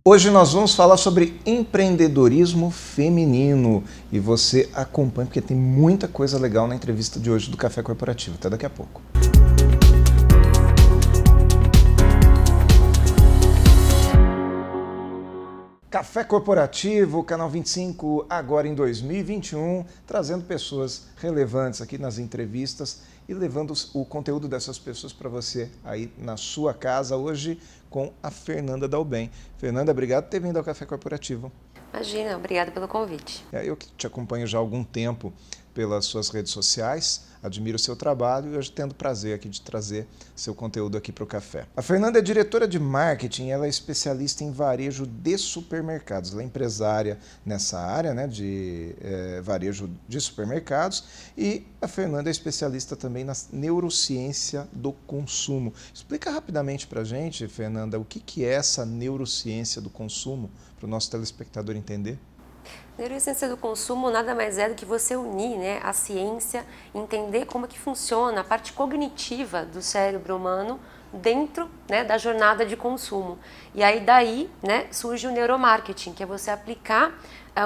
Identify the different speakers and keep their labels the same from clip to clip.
Speaker 1: Hoje nós vamos falar sobre empreendedorismo feminino e você acompanha porque tem muita coisa legal na entrevista de hoje do Café Corporativo. Até daqui a pouco. Café Corporativo, Canal 25, agora em 2021, trazendo pessoas relevantes aqui nas entrevistas e levando o conteúdo dessas pessoas para você aí na sua casa, hoje com a Fernanda Dalben. Fernanda, obrigado por ter vindo ao Café Corporativo.
Speaker 2: Imagina, obrigada pelo convite.
Speaker 1: Eu que te acompanho já há algum tempo pelas suas redes sociais, admiro o seu trabalho e hoje tendo o prazer aqui de trazer seu conteúdo aqui para o café. A Fernanda é diretora de marketing, ela é especialista em varejo de supermercados, ela é empresária nessa área, né, de varejo de supermercados, e a Fernanda é especialista também na neurociência do consumo. Explica rapidamente para a gente, Fernanda, o que é essa neurociência do consumo, para o nosso telespectador entender?
Speaker 2: Neurociência do consumo nada mais é do que você unir, né, a ciência, entender como que funciona a parte cognitiva do cérebro humano dentro, né, da jornada de consumo. E aí daí, né, surge o neuromarketing, que é você aplicar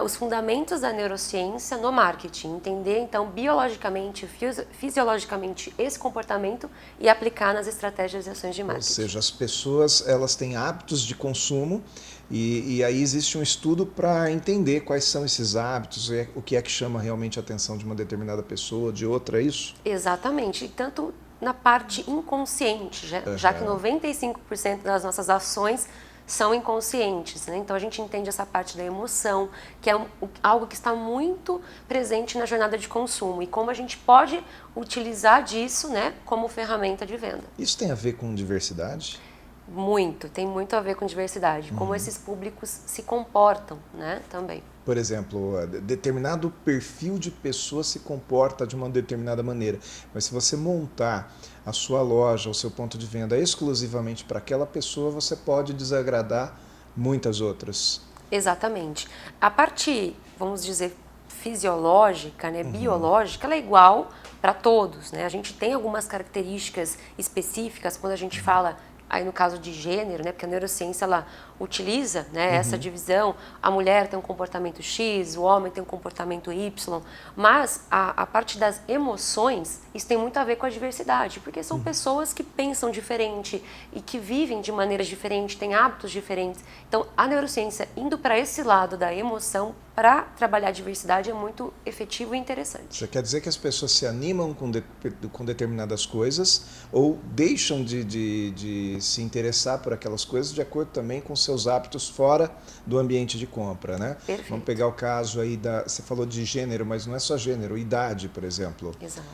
Speaker 2: os fundamentos da neurociência no marketing, entender então biologicamente, fisiologicamente esse comportamento e aplicar nas estratégias e ações de marketing.
Speaker 1: Ou seja, as pessoas elas têm hábitos de consumo e aí existe um estudo para entender quais são esses hábitos, o que é que chama realmente a atenção de uma determinada pessoa, de outra, é isso?
Speaker 2: Exatamente, e tanto na parte inconsciente, já que 95% das nossas ações são inconscientes, né? Então a gente entende essa parte da emoção, que é algo que está muito presente na jornada de consumo e como a gente pode utilizar disso, né, como ferramenta de venda.
Speaker 1: Isso tem a ver com diversidade?
Speaker 2: Muito, tem muito a ver com diversidade, como esses públicos se comportam, né, também.
Speaker 1: Por exemplo, determinado perfil de pessoa se comporta de uma determinada maneira, mas se você montar a sua loja, o seu ponto de venda exclusivamente para aquela pessoa, você pode desagradar muitas outras.
Speaker 2: Exatamente. A parte, vamos dizer, fisiológica, né, biológica, ela é igual para todos, né? A gente tem algumas características específicas quando a gente fala aí no caso de gênero, né, porque a neurociência ela utiliza, né, essa divisão, a mulher tem um comportamento X, o homem tem um comportamento Y, mas a parte das emoções, isso tem muito a ver com a diversidade, porque são pessoas que pensam diferente e que vivem de maneiras diferentes, têm hábitos diferentes. Então, a neurociência indo para esse lado da emoção, para trabalhar a diversidade é muito efetivo e interessante.
Speaker 1: Já quer dizer que as pessoas se animam com determinadas coisas ou deixam de se interessar por aquelas coisas de acordo também com seus hábitos fora do ambiente de compra, né?
Speaker 2: Perfeito.
Speaker 1: Vamos pegar o caso aí você falou de gênero, mas não é só gênero, idade, por exemplo.
Speaker 2: Exato.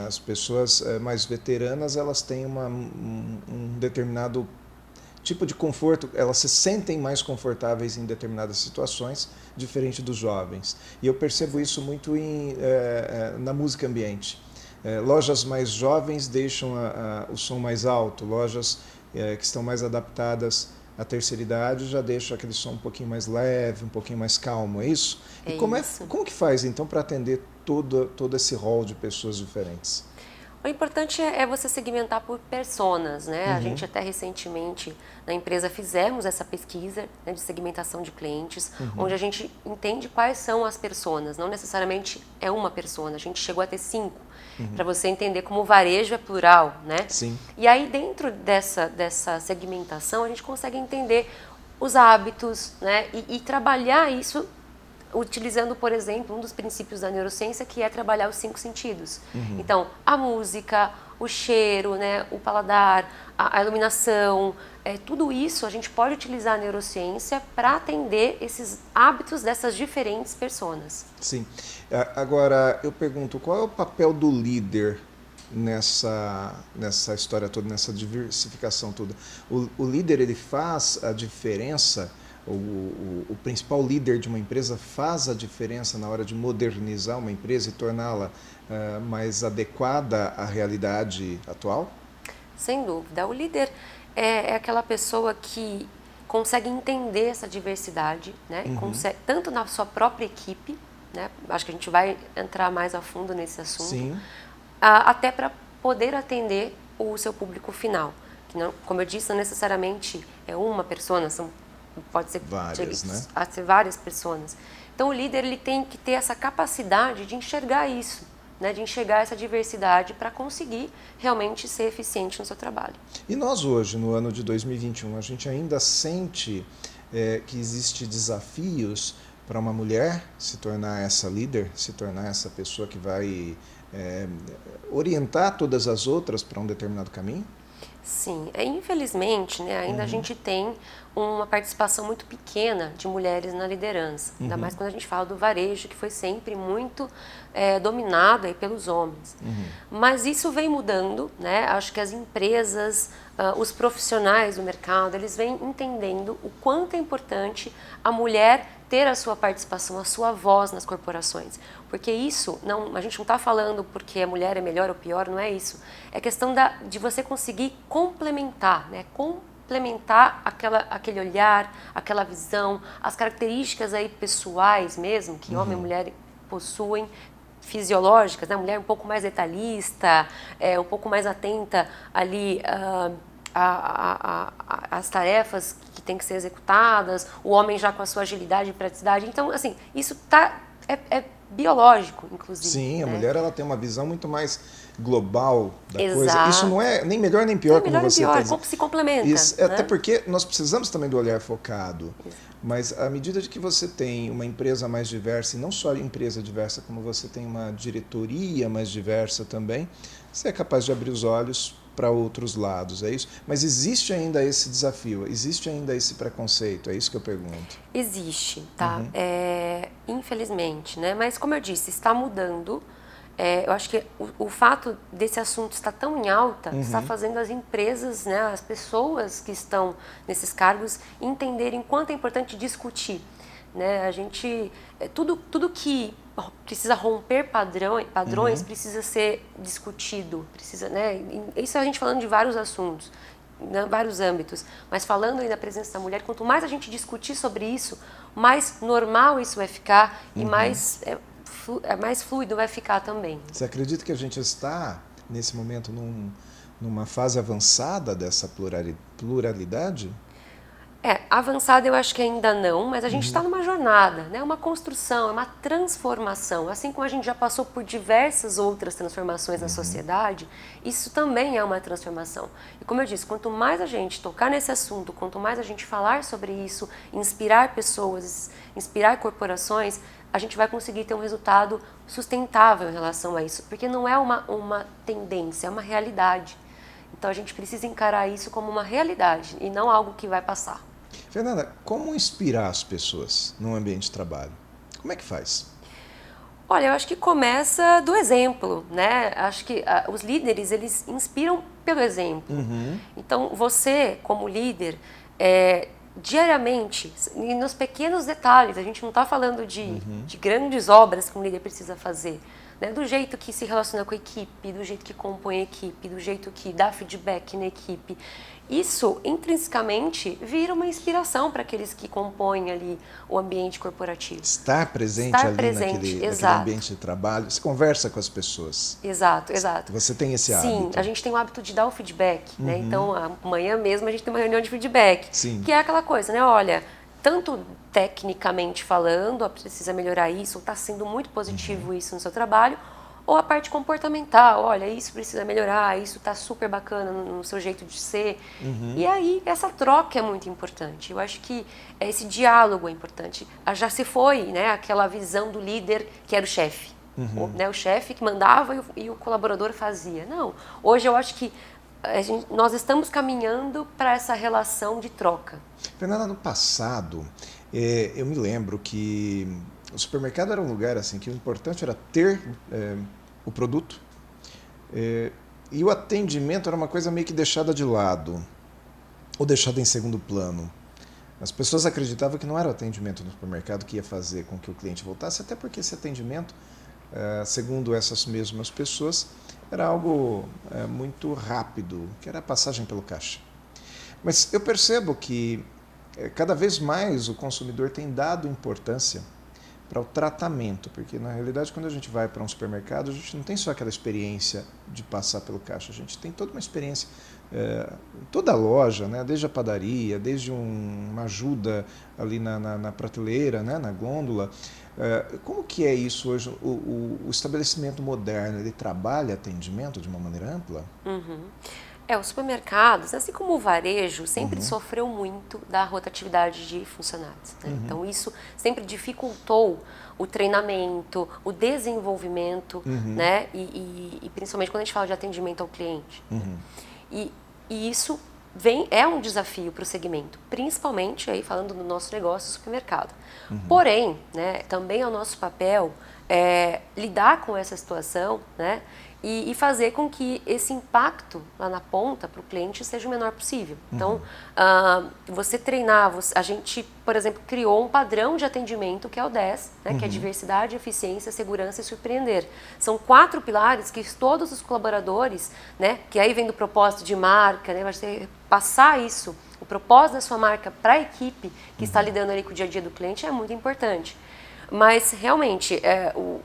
Speaker 1: As pessoas mais veteranas, elas têm um determinado tipo de conforto, elas se sentem mais confortáveis em determinadas situações, diferente dos jovens. E eu percebo isso muito na música ambiente. Lojas mais jovens deixam o som mais alto, lojas que estão mais adaptadas à terceira idade já deixam aquele som um pouquinho mais leve, um pouquinho mais calmo, é isso?
Speaker 2: É
Speaker 1: E
Speaker 2: isso.
Speaker 1: como que faz então para atender todo esse rol de pessoas diferentes?
Speaker 2: O importante é você segmentar por personas, né? A gente até recentemente na empresa fizemos essa pesquisa, né, de segmentação de clientes, onde a gente entende quais são as personas. Não necessariamente é uma persona, a gente chegou a ter 5, para você entender como o varejo é plural, né?
Speaker 1: Sim.
Speaker 2: E aí dentro dessa segmentação a gente consegue entender os hábitos, né? E trabalhar isso utilizando, por exemplo, um dos princípios da neurociência, que é trabalhar os 5 sentidos. Então, a música, o cheiro, né, o paladar, a iluminação, tudo isso a gente pode utilizar a neurociência para atender esses hábitos dessas diferentes personas.
Speaker 1: Sim. Agora, eu pergunto, qual é o papel do líder nessa história toda, nessa diversificação toda? O líder, ele faz a diferença? O principal líder de uma empresa faz a diferença na hora de modernizar uma empresa e torná-la mais adequada à realidade atual?
Speaker 2: Sem dúvida. O líder é aquela pessoa que consegue entender essa diversidade, né? Consegue, tanto na sua própria equipe, né? Acho que a gente vai entrar mais a fundo nesse assunto.
Speaker 1: Sim.
Speaker 2: Até para poder atender o seu público final. Que não, como eu disse, não necessariamente é uma persona, são pode ser
Speaker 1: várias, né?
Speaker 2: ser várias pessoas. Então o líder ele tem que ter essa capacidade de enxergar isso, né, de enxergar essa diversidade para conseguir realmente ser eficiente no seu trabalho.
Speaker 1: E nós hoje, no ano de 2021, a gente ainda sente que existe desafios para uma mulher se tornar essa líder, se tornar essa pessoa que vai orientar todas as outras para um determinado caminho?
Speaker 2: Sim, infelizmente, né, ainda a gente tem uma participação muito pequena de mulheres na liderança, ainda mais quando a gente fala do varejo, que foi sempre muito dominado aí pelos homens. Mas isso vem mudando, né? Acho que as empresas, os profissionais do mercado, eles vêm entendendo o quanto é importante a mulher ter a sua participação, a sua voz nas corporações. Porque isso, a gente não está falando porque a mulher é melhor ou pior, não é isso. É questão de você conseguir complementar, né? Complementar aquele olhar, aquela visão, as características aí pessoais mesmo, que homem e mulher possuem, fisiológicas, né? A mulher um pouco mais detalhista, um pouco mais atenta ali as tarefas que têm que ser executadas, o homem já com a sua agilidade e praticidade. Então, assim, isso é biológico, inclusive.
Speaker 1: Sim, a
Speaker 2: né?
Speaker 1: mulher ela tem uma visão muito mais global da
Speaker 2: Exato.
Speaker 1: coisa. Isso não é nem melhor nem pior,
Speaker 2: nem
Speaker 1: como
Speaker 2: melhor
Speaker 1: você
Speaker 2: nem pior,
Speaker 1: está dizendo.
Speaker 2: se complementa.
Speaker 1: Isso,
Speaker 2: né?
Speaker 1: até porque nós precisamos também do olhar focado. Mas à medida de que você tem uma empresa mais diversa, e não só empresa diversa, como você tem uma diretoria mais diversa também, você é capaz de abrir os olhos para outros lados, é isso? Mas existe ainda esse desafio, existe ainda esse preconceito, é isso que eu pergunto.
Speaker 2: Existe, tá? Infelizmente, né? Mas como eu disse, está mudando. Eu acho que o fato desse assunto estar tão em alta está fazendo as empresas, né, as pessoas que estão nesses cargos entenderem quanto é importante discutir. Né? A gente, tudo que precisa romper padrões precisa ser discutido. Precisa, né? Isso a gente falando de vários assuntos, né, vários âmbitos. Mas falando aí da presença da mulher, quanto mais a gente discutir sobre isso, mais normal isso vai ficar e mais fluido vai ficar também.
Speaker 1: Você acredita que a gente está, nesse momento, numa fase avançada dessa pluralidade?
Speaker 2: Avançada eu acho que ainda não, mas a gente está numa jornada, né? Uma construção, é uma transformação. Assim como a gente já passou por diversas outras transformações na sociedade, isso também é uma transformação. E como eu disse, quanto mais a gente tocar nesse assunto, quanto mais a gente falar sobre isso, inspirar pessoas, inspirar corporações, a gente vai conseguir ter um resultado sustentável em relação a isso, porque não é uma tendência, é uma realidade. Então a gente precisa encarar isso como uma realidade e não algo que vai passar.
Speaker 1: Fernanda, como inspirar as pessoas num ambiente de trabalho? Como é que faz?
Speaker 2: Olha, eu acho que começa do exemplo, né? Acho que os líderes, eles inspiram pelo exemplo. Então, você, como líder, diariamente, e nos pequenos detalhes, a gente não está falando de grandes obras que um líder precisa fazer, né? Do jeito que se relaciona com a equipe, do jeito que compõe a equipe, do jeito que dá feedback na equipe. Isso, intrinsecamente, vira uma inspiração para aqueles que compõem ali o ambiente corporativo.
Speaker 1: Estar presente ali naquele ambiente de trabalho, você conversa com as pessoas.
Speaker 2: Exato, exato.
Speaker 1: Você tem esse hábito.
Speaker 2: Sim, a gente tem o hábito de dar o feedback, né? Então, amanhã mesmo a gente tem uma reunião de feedback.
Speaker 1: Sim.
Speaker 2: Que é aquela coisa, né? Olha, tanto tecnicamente falando, precisa melhorar isso, ou está sendo muito positivo isso no seu trabalho, ou a parte comportamental, olha, isso precisa melhorar, isso está super bacana no seu jeito de ser. E aí, essa troca é muito importante. Eu acho que esse diálogo é importante. Já se foi, né, aquela visão do líder que era o chefe. O chefe que mandava e o colaborador fazia. Não, hoje eu acho que nós estamos caminhando para essa relação de troca.
Speaker 1: Fernanda, no passado, eu me lembro que o supermercado era um lugar assim que o importante era ter o produto e o atendimento era uma coisa meio que deixada de lado ou deixada em segundo plano. As pessoas acreditavam que não era o atendimento no supermercado que ia fazer com que o cliente voltasse, até porque esse atendimento, segundo essas mesmas pessoas, era algo muito rápido, que era a passagem pelo caixa. Mas eu percebo que cada vez mais o consumidor tem dado importância para o tratamento, porque na realidade quando a gente vai para um supermercado, a gente não tem só aquela experiência de passar pelo caixa, a gente tem toda uma experiência, toda a loja, né? Desde a padaria, desde uma ajuda ali na prateleira, né? Na gôndola. Como que é isso hoje? O estabelecimento moderno, ele trabalha atendimento de uma maneira ampla?
Speaker 2: Uhum. Os supermercados, assim como o varejo, sempre sofreu muito da rotatividade de funcionários, né? Então, isso sempre dificultou o treinamento, o desenvolvimento, né? E principalmente quando a gente fala de atendimento ao cliente. E isso é um desafio para o segmento, principalmente aí falando do nosso negócio, supermercado. Porém, né, também é o nosso papel lidar com essa situação, né? E fazer com que esse impacto lá na ponta para o cliente seja o menor possível. Então, você treinar, a gente, por exemplo, criou um padrão de atendimento que é o 10, né, que é diversidade, eficiência, segurança e surpreender. São 4 pilares que todos os colaboradores, né, que aí vem do propósito de marca, né, você passar isso, o propósito da sua marca para a equipe que está lidando ali com o dia a dia do cliente é muito importante. Mas, realmente,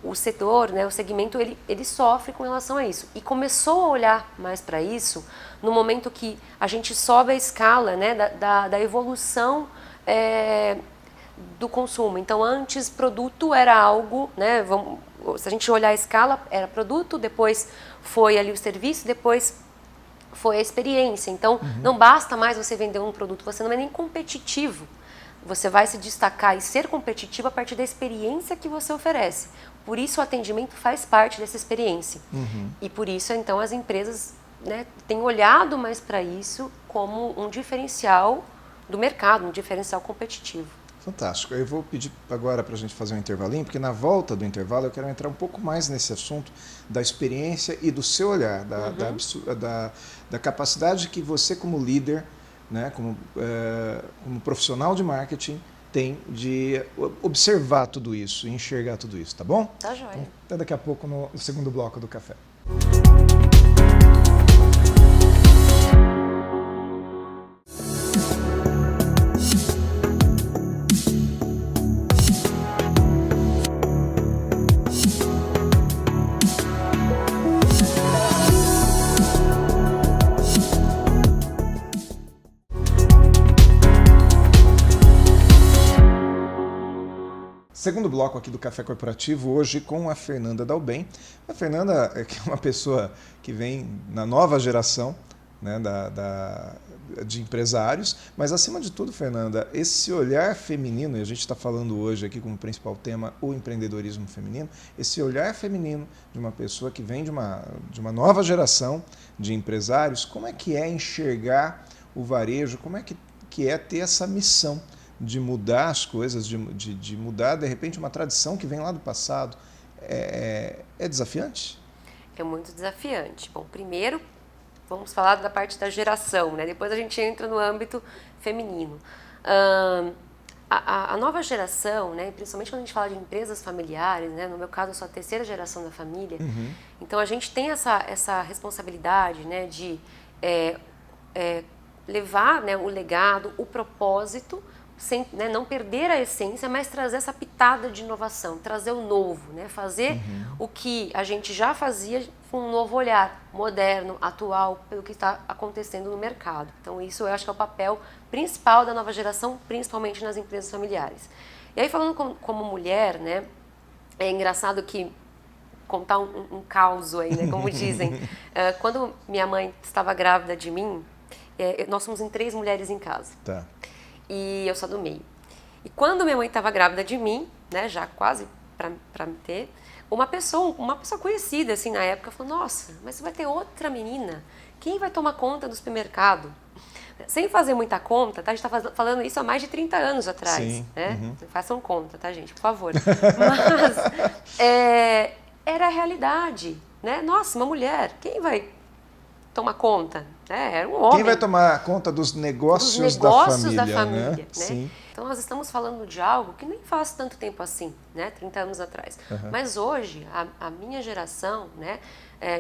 Speaker 2: o setor, né, o segmento, ele sofre com relação a isso. E começou a olhar mais para isso no momento que a gente sobe a escala, né, da evolução do consumo. Então, antes, produto era algo, né, se a gente olhar a escala, era produto, depois foi ali o serviço, depois foi a experiência. Então, não basta mais você vender um produto, você não é nem competitivo. Você vai se destacar e ser competitivo a partir da experiência que você oferece. Por isso o atendimento faz parte dessa experiência. E por isso, então, as empresas, né, têm olhado mais para isso como um diferencial do mercado, um diferencial competitivo.
Speaker 1: Fantástico. Eu vou pedir agora para a gente fazer um intervalinho, porque na volta do intervalo eu quero entrar um pouco mais nesse assunto da experiência e do seu olhar, da capacidade que você como líder, né, como profissional de marketing, tem de observar tudo isso, enxergar tudo isso, tá bom?
Speaker 2: Tá joia.
Speaker 1: Então, até daqui a pouco no segundo bloco do café. Segundo bloco aqui do Café Corporativo, hoje com a Fernanda Dalben. A Fernanda é uma pessoa que vem na nova geração, né, de empresários, mas acima de tudo, Fernanda, esse olhar feminino, e a gente está falando hoje aqui como principal tema o empreendedorismo feminino, esse olhar feminino de uma pessoa que vem de uma nova geração de empresários, como é que é enxergar o varejo, como é que é ter essa missão de mudar as coisas, de mudar, de repente, uma tradição que vem lá do passado. É desafiante? É
Speaker 2: muito desafiante. Bom, primeiro, vamos falar da parte da geração, né? Depois a gente entra no âmbito feminino. A nova geração, né, principalmente quando a gente fala de empresas familiares, né, no meu caso eu sou a terceira geração da família, então a gente tem essa responsabilidade, né, de levar, né, o legado, o propósito, sem, né, não perder a essência, mas trazer essa pitada de inovação, trazer o novo, né, fazer o que a gente já fazia com um novo olhar, moderno, atual, pelo que está acontecendo no mercado. Então isso eu acho que é o papel principal da nova geração, principalmente nas empresas familiares. E aí falando como mulher, né, é engraçado que contar um caos aí, né, como dizem. Quando minha mãe estava grávida de mim, nós somos em 3 mulheres em casa.
Speaker 1: Tá.
Speaker 2: E eu sou do meio. E quando minha mãe estava grávida de mim, né, já quase para me ter, uma pessoa conhecida assim na época falou: nossa, mas você vai ter outra menina? Quem vai tomar conta do supermercado? Sem fazer muita conta, tá? A gente está falando isso há mais de 30 anos atrás.
Speaker 1: Sim.
Speaker 2: Né? Façam conta, tá, gente? Por favor. Mas era a realidade. Né? Nossa, uma mulher, quem vai tomar conta? Era um homem.
Speaker 1: Quem vai tomar conta dos negócios da família, né?
Speaker 2: Sim. Então nós estamos falando de algo que nem faz tanto tempo assim, né? 30 anos atrás. Mas hoje, a minha geração, né,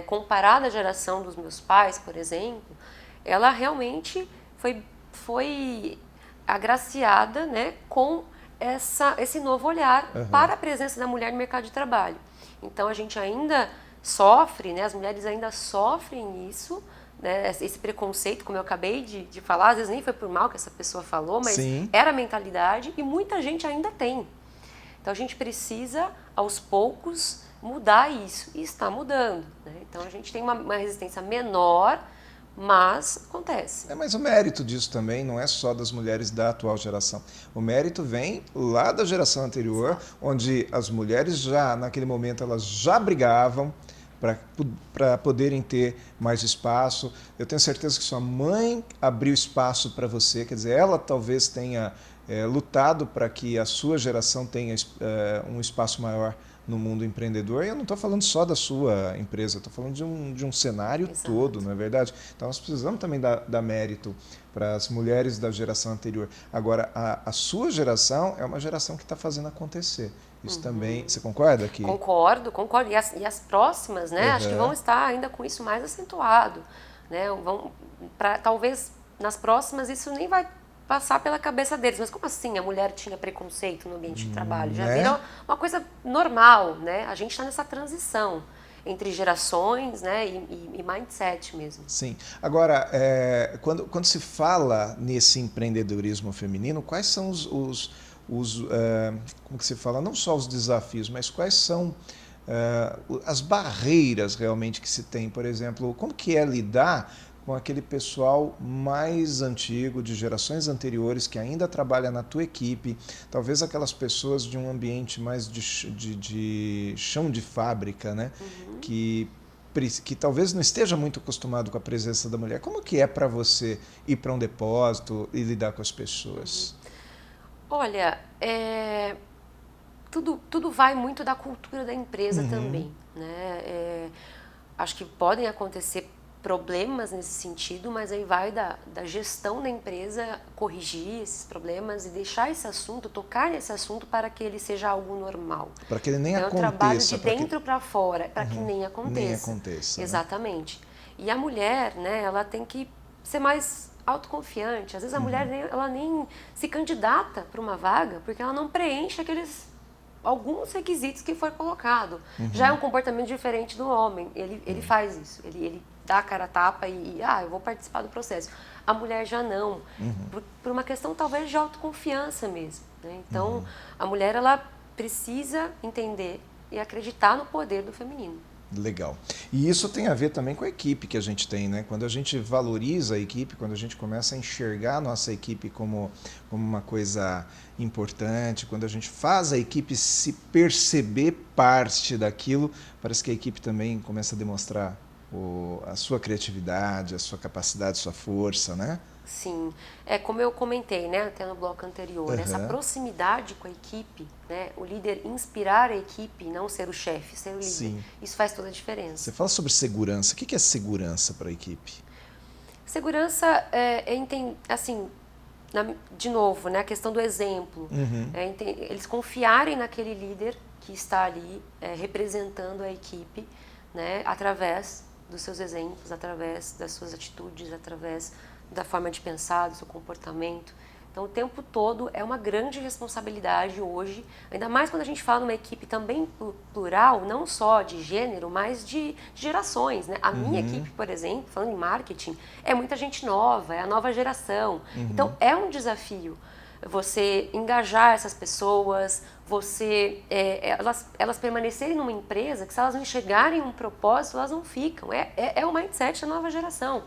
Speaker 2: comparada à geração dos meus pais, por exemplo, ela realmente foi agraciada, né, com esse novo olhar para a presença da mulher no mercado de trabalho. Então a gente ainda sofre, né, as mulheres ainda sofrem isso, né, esse preconceito, como eu acabei de falar, às vezes nem foi por mal que essa pessoa falou, mas
Speaker 1: Sim.
Speaker 2: era a mentalidade e muita gente ainda tem. Então a gente precisa, aos poucos, mudar isso. E está mudando. Né? Então a gente tem uma resistência menor, mas acontece.
Speaker 1: Mas o mérito disso também não é só das mulheres da atual geração. O mérito vem lá da geração anterior,
Speaker 2: Exato.
Speaker 1: onde as mulheres já, naquele momento, elas já brigavam para poderem ter mais espaço. Eu tenho certeza que sua mãe abriu espaço para você, quer dizer, ela talvez tenha lutado para que a sua geração tenha um espaço maior no mundo empreendedor. E eu não estou falando só da sua empresa, estou falando de um cenário
Speaker 2: Exato.
Speaker 1: todo, não é verdade? Então nós precisamos também dar mérito para as mulheres da geração anterior. Agora, a sua geração é uma geração que está fazendo acontecer. Isso também, você concorda?
Speaker 2: Concordo. E as próximas, né? Acho que vão estar ainda com isso mais acentuado. Né? Talvez nas próximas isso nem vai passar pela cabeça deles. Mas como assim a mulher tinha preconceito no ambiente de trabalho? Já virou uma coisa normal, né? A gente está nessa transição entre gerações, né, e mindset mesmo.
Speaker 1: Sim. Agora, quando se fala nesse empreendedorismo feminino, quais são como que se fala, não só os desafios, mas quais são as barreiras realmente que se tem? Por exemplo, como que é lidar com aquele pessoal mais antigo, de gerações anteriores, que ainda trabalha na tua equipe, talvez aquelas pessoas de um ambiente mais de chão de fábrica, né? Que talvez não esteja muito acostumado com a presença da mulher. Como que é para você ir para um depósito e lidar com as pessoas?
Speaker 2: Olha, tudo vai muito da cultura da empresa também, né? Acho que podem acontecer problemas nesse sentido, mas aí vai da gestão da empresa corrigir esses problemas e deixar esse assunto, tocar nesse assunto para que ele seja algo normal.
Speaker 1: Para que ele nem aconteça.
Speaker 2: É um trabalho de dentro para fora, para que nem aconteça.
Speaker 1: Nem aconteça.
Speaker 2: Exatamente. Né? E a mulher, né, ela tem que ser mais autoconfiante. Às vezes a mulher ela nem se candidata para uma vaga porque ela não preenche alguns requisitos que foi colocado. Já é um comportamento diferente do homem. Ele faz isso. Ele dá a cara a tapa e eu vou participar do processo. A mulher já não. Por uma questão talvez de autoconfiança mesmo. Né? Então, a mulher ela precisa entender e acreditar no poder do feminino.
Speaker 1: Legal. E isso tem a ver também com a equipe que a gente tem, né? Quando a gente valoriza a equipe, quando a gente começa a enxergar a nossa equipe como uma coisa importante, quando a gente faz a equipe se perceber parte daquilo, parece que a equipe também começa a demonstrar a sua criatividade, a sua capacidade, a sua força, né?
Speaker 2: Sim, como eu comentei, né, até no bloco anterior, essa proximidade com a equipe, né, o líder inspirar a equipe, não ser o chefe, ser o líder,
Speaker 1: Sim.
Speaker 2: Isso faz toda a diferença.
Speaker 1: Você fala sobre segurança, o que é segurança para a equipe?
Speaker 2: Segurança assim, de novo, né, a questão do exemplo, eles confiarem naquele líder que está ali representando a equipe, né, através dos seus exemplos, através das suas atitudes, através da forma de pensar, do seu comportamento. Então, o tempo todo é uma grande responsabilidade hoje, ainda mais quando a gente fala numa equipe também plural, não só de gênero, mas de gerações, né? A minha equipe, por exemplo, falando em marketing, é muita gente nova, é a nova geração. Então, é um desafio você engajar essas pessoas, elas permanecerem numa empresa que se elas não enxergarem um propósito, elas não ficam. É o mindset da nova geração.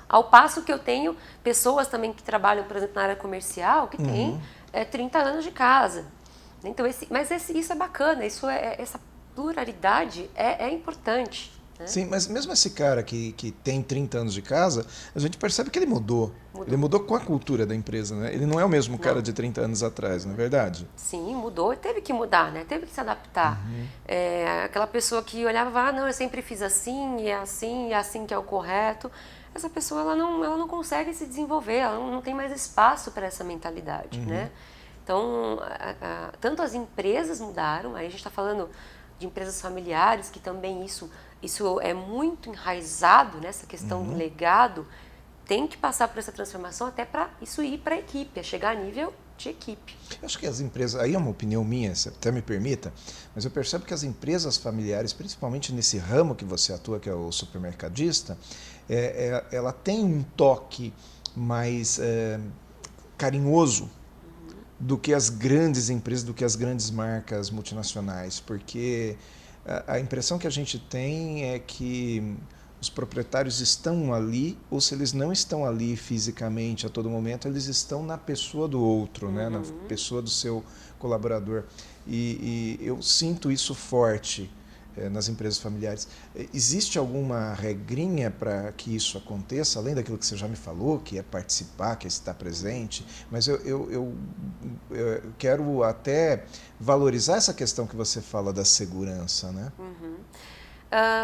Speaker 2: Ao passo que eu tenho pessoas também que trabalham, por exemplo, na área comercial, que têm 30 anos de casa. Então, isso é bacana, essa pluralidade é importante. Né?
Speaker 1: Sim, mas mesmo esse cara que tem 30 anos de casa, a gente percebe que ele mudou. Ele mudou com a cultura da empresa, né? Ele não é o mesmo cara de 30 anos atrás, não é verdade?
Speaker 2: Sim, mudou e teve que mudar, né? Teve que se adaptar. Aquela pessoa que olhava e falava, não, eu sempre fiz assim, e é assim que é o correto. Essa pessoa ela não consegue se desenvolver, ela não tem mais espaço para essa mentalidade, né? Então, tanto as empresas mudaram, aí a gente está falando de empresas familiares, que também isso é muito enraizado nessa questão do legado, tem que passar por essa transformação até para isso ir para a equipe, chegar a nível de equipe.
Speaker 1: Eu acho que as empresas, aí é uma opinião minha, se até me permita, mas eu percebo que as empresas familiares, principalmente nesse ramo que você atua, que é o supermercadista, ela tem um toque mais carinhoso do que as grandes empresas, do que as grandes marcas multinacionais, porque a impressão que a gente tem é que os proprietários estão ali, ou se eles não estão ali fisicamente a todo momento, eles estão na pessoa do outro, né? Na pessoa do seu colaborador. E eu sinto isso forte nas empresas familiares. Existe alguma regrinha para que isso aconteça, além daquilo que você já me falou, que é participar, que é estar presente? Mas eu quero até valorizar essa questão que você fala da segurança, né?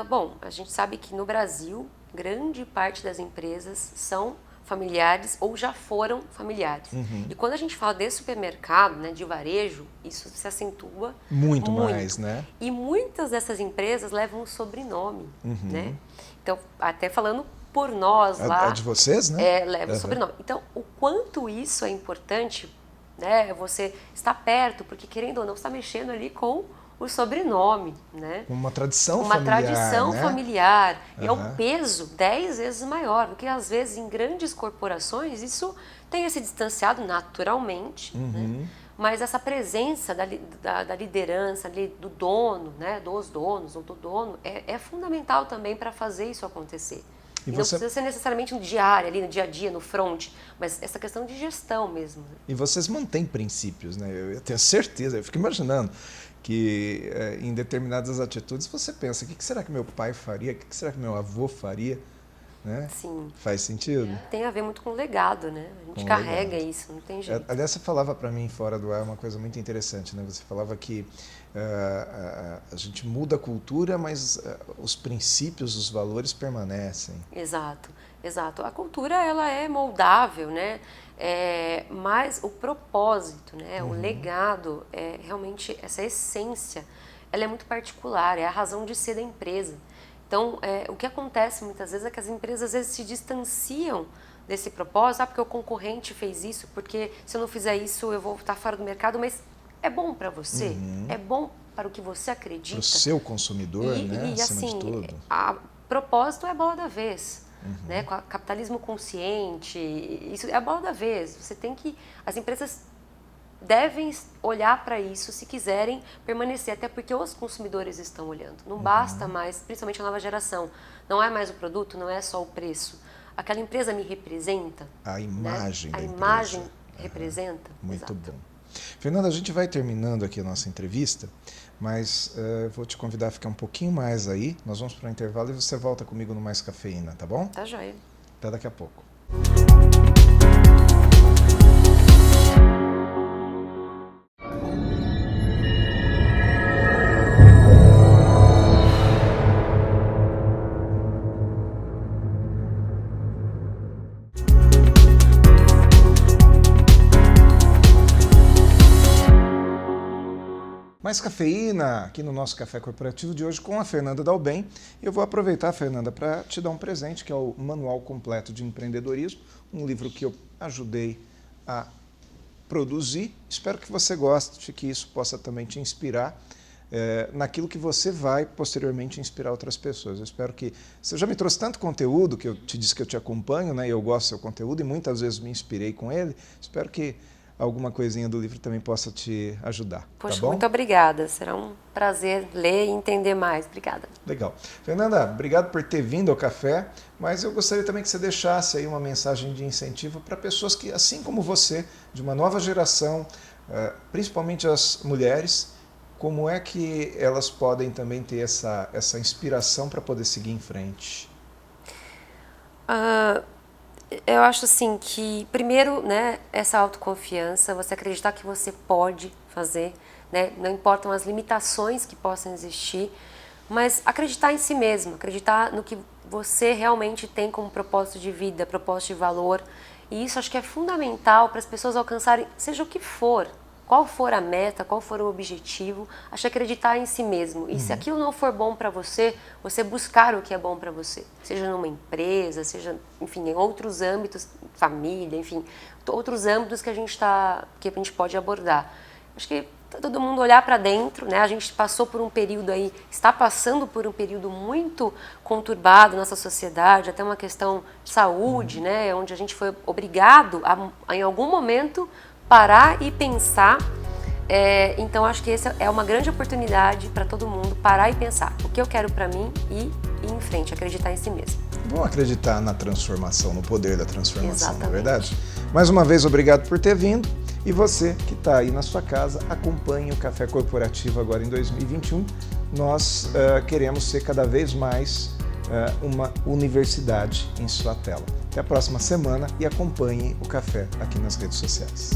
Speaker 2: Bom, a gente sabe que no Brasil, grande parte das empresas são familiares ou já foram familiares. E quando a gente fala de supermercado, né, de varejo, isso se acentua
Speaker 1: muito mais, né?
Speaker 2: E muitas dessas empresas levam o sobrenome, né? Então, até falando por nós lá...
Speaker 1: A de vocês, né?
Speaker 2: Leva o sobrenome. Então, o quanto isso é importante, né? Você está perto, porque querendo ou não, você está mexendo ali com o sobrenome, né?
Speaker 1: Uma tradição
Speaker 2: familiar. Uma tradição
Speaker 1: né?
Speaker 2: familiar. E é um peso 10 vezes maior, porque às vezes em grandes corporações isso tem se distanciado naturalmente, né? Mas essa presença da liderança, do dono, né? Dos donos ou do dono, é fundamental também para fazer isso acontecer. E não precisa ser necessariamente no diário, ali no dia a dia, no front, mas essa questão de gestão mesmo.
Speaker 1: E vocês mantêm princípios, né? Eu tenho certeza, eu fico imaginando que em determinadas atitudes você pensa, o que será que meu pai faria, o que será que meu avô faria? Né?
Speaker 2: Sim.
Speaker 1: Faz sentido?
Speaker 2: Tem a ver muito com o legado, né? A gente carrega isso, não tem jeito.
Speaker 1: Aliás, você falava para mim fora do ar uma coisa muito interessante, né? Você falava que a gente muda a cultura, mas os princípios, os valores permanecem.
Speaker 2: Exato, exato. A cultura, ela é moldável, né? Mas o propósito, né? O legado, realmente essa essência, ela é muito particular, é a razão de ser da empresa. Então, o que acontece muitas vezes é que as empresas às vezes se distanciam desse propósito, porque o concorrente fez isso, porque se eu não fizer isso eu vou estar fora do mercado, mas é bom para você, é bom para o que você acredita.
Speaker 1: Para o seu consumidor, né?
Speaker 2: E
Speaker 1: acima
Speaker 2: assim,
Speaker 1: de tudo.
Speaker 2: Propósito é a bola da vez. Né? Com o capitalismo consciente, isso é a bola da vez. As empresas devem olhar para isso se quiserem permanecer, até porque os consumidores estão olhando. Não basta mais, principalmente a nova geração, não é mais o produto, não é só o preço. Aquela empresa me representa.
Speaker 1: A imagem
Speaker 2: né?
Speaker 1: da
Speaker 2: A
Speaker 1: empresa.
Speaker 2: imagem representa.
Speaker 1: Muito
Speaker 2: Exato.
Speaker 1: bom. Fernanda, a gente vai terminando aqui a nossa entrevista, mas vou te convidar a ficar um pouquinho mais aí. Nós vamos para o intervalo e você volta comigo no Mais Cafeína, tá bom?
Speaker 2: Tá joia.
Speaker 1: Até daqui a pouco. Mais cafeína aqui no nosso Café Corporativo de hoje com a Fernanda Dalben. Eu vou aproveitar, Fernanda, para te dar um presente, que é o Manual Completo de Empreendedorismo, um livro que eu ajudei a produzir. Espero que você goste, que isso possa também te inspirar naquilo que você vai posteriormente inspirar outras pessoas. Eu espero que... Você já me trouxe tanto conteúdo, que eu te disse que eu te acompanho, né? Eu gosto do seu conteúdo e muitas vezes me inspirei com ele. Espero que alguma coisinha do livro também possa te ajudar.
Speaker 2: Poxa,
Speaker 1: tá bom?
Speaker 2: muito obrigada. Será um prazer ler e entender mais. Obrigada.
Speaker 1: Legal. Fernanda, obrigado por ter vindo ao café, mas eu gostaria também que você deixasse aí uma mensagem de incentivo para pessoas que, assim como você, de uma nova geração, principalmente as mulheres, como é que elas podem também ter essa inspiração para poder seguir em frente?
Speaker 2: Eu acho assim que, primeiro, né, essa autoconfiança, você acreditar que você pode fazer, né, não importam as limitações que possam existir, mas acreditar em si mesmo, acreditar no que você realmente tem como propósito de vida, propósito de valor. E isso acho que é fundamental para as pessoas alcançarem, seja o que for, qual for a meta, qual for o objetivo, acho que acreditar em si mesmo. E se aquilo não for bom para você, você buscar o que é bom para você. Seja numa empresa, seja, enfim, em outros âmbitos, família, enfim, outros âmbitos que a gente pode abordar. Acho que todo mundo olhar para dentro, né? A gente passou por um período aí, está passando por um período muito conturbado na nossa sociedade, até uma questão de saúde, né? Onde a gente foi obrigado a em algum momento, parar e pensar. Então, acho que essa é uma grande oportunidade para todo mundo parar e pensar o que eu quero para mim e ir em frente, acreditar em si mesmo.
Speaker 1: Bom acreditar na transformação, no poder da transformação,
Speaker 2: Exatamente.
Speaker 1: não é verdade? Mais uma vez, obrigado por ter vindo. E você que está aí na sua casa, acompanhe o Café Corporativo agora em 2021. Nós queremos ser cada vez mais uma universidade em sua tela. Até a próxima semana e acompanhe o Café aqui nas redes sociais.